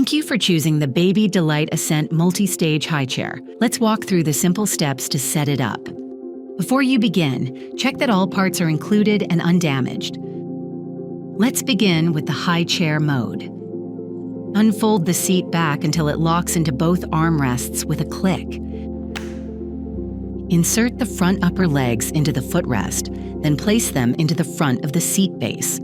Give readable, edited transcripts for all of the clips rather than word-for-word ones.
Thank you for choosing the Baby Delight Ascent multi-stage high chair. Let's walk through the simple steps to set it up. Before you begin, check that all parts are included and undamaged. Let's begin with the high chair mode. Unfold the seat back until it locks into both armrests with a click. Insert the front upper legs into the footrest, then place them into the front of the seat base.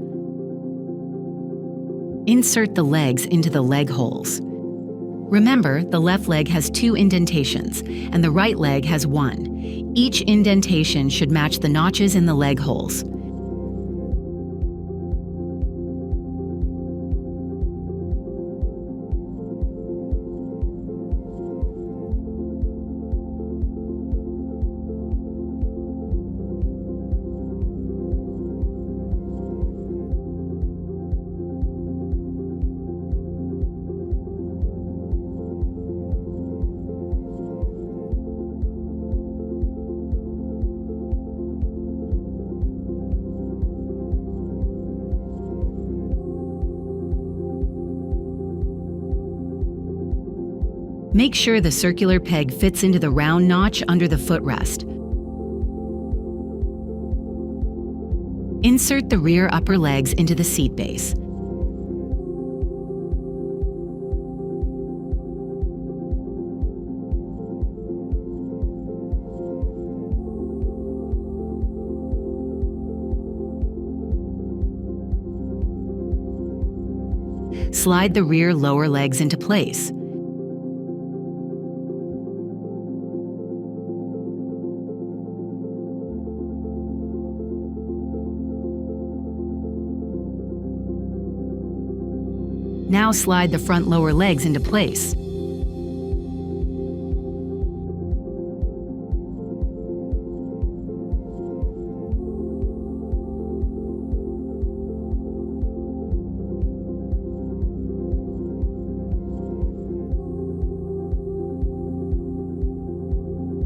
Insert the legs into the leg holes. Remember, the left leg has 2 indentations, and the right leg has 1. Each indentation should match the notches in the leg holes. Make sure the circular peg fits into the round notch under the footrest. Insert the rear upper legs into the seat base. Slide the rear lower legs into place. Now slide the front lower legs into place.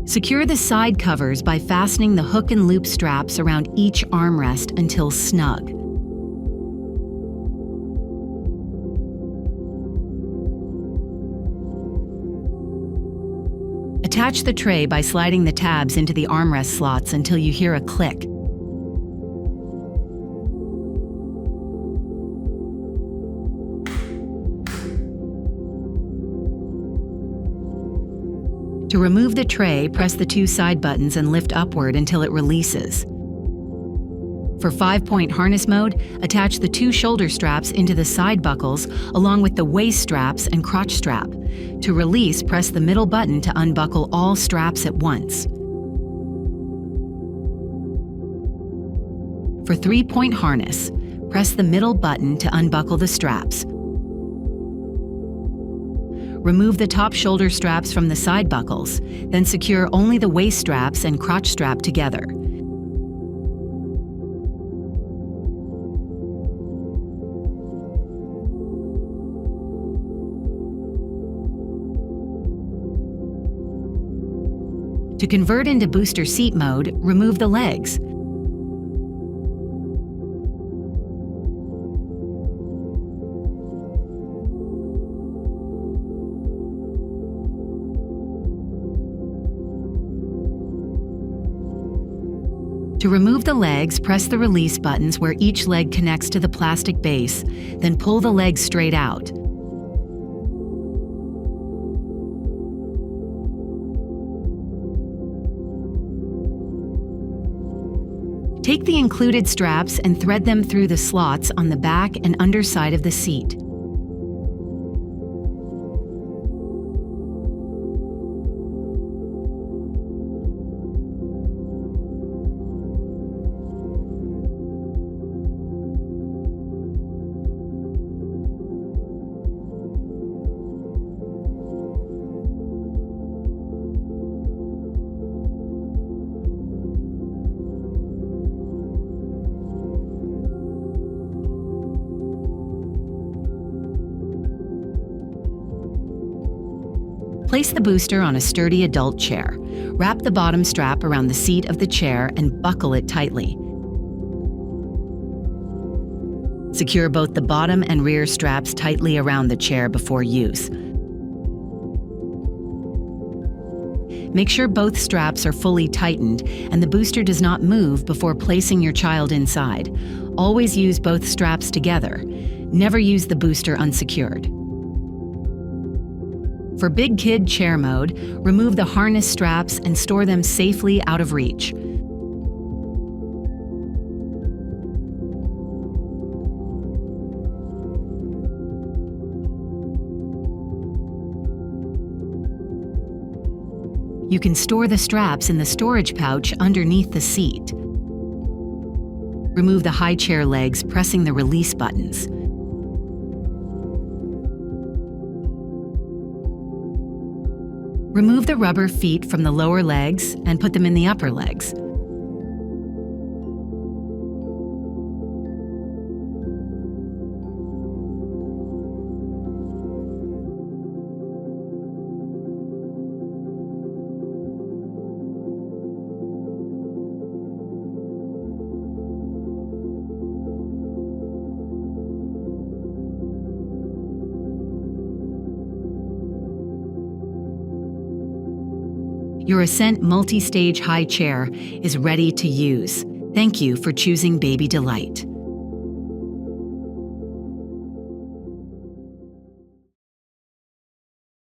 Secure the side covers by fastening the hook and loop straps around each armrest until snug. Attach the tray by sliding the tabs into the armrest slots until you hear a click. To remove the tray, press the 2 side buttons and lift upward until it releases. For 5-point harness mode, attach the 2 shoulder straps into the side buckles along with the waist straps and crotch strap. To release, press the middle button to unbuckle all straps at once. For 3-point harness, press the middle button to unbuckle the straps. Remove the top shoulder straps from the side buckles, then secure only the waist straps and crotch strap together. To convert into booster seat mode, remove the legs. To remove the legs, press the release buttons where each leg connects to the plastic base, then pull the legs straight out. Take the included straps and thread them through the slots on the back and underside of the seat. Place the booster on a sturdy adult chair. Wrap the bottom strap around the seat of the chair and buckle it tightly. Secure both the bottom and rear straps tightly around the chair before use. Make sure both straps are fully tightened and the booster does not move before placing your child inside. Always use both straps together. Never use the booster unsecured. For big kid chair mode, remove the harness straps and store them safely out of reach. You can store the straps in the storage pouch underneath the seat. Remove the high chair legs, pressing the release buttons. Remove the rubber feet from the lower legs and put them in the upper legs. Your Ascent multi-stage high chair is ready to use. Thank you for choosing Baby Delight.